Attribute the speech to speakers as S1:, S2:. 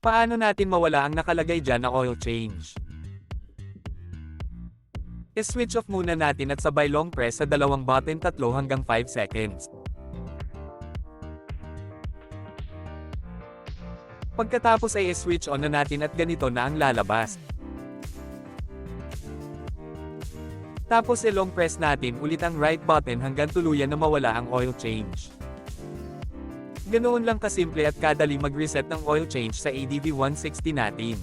S1: Paano natin mawala ang nakalagay dyan na oil change? I-switch off muna natin at sabay long press sa dalawang button 3 hanggang 5 seconds. Pagkatapos ay i-switch on na natin at ganito na ang lalabas. Tapos i-long press natin ulit ang right button hanggang tuluyan na mawala ang oil change. Ganoon lang kasimple at kadali mag-reset ng oil change sa ADV 160 natin.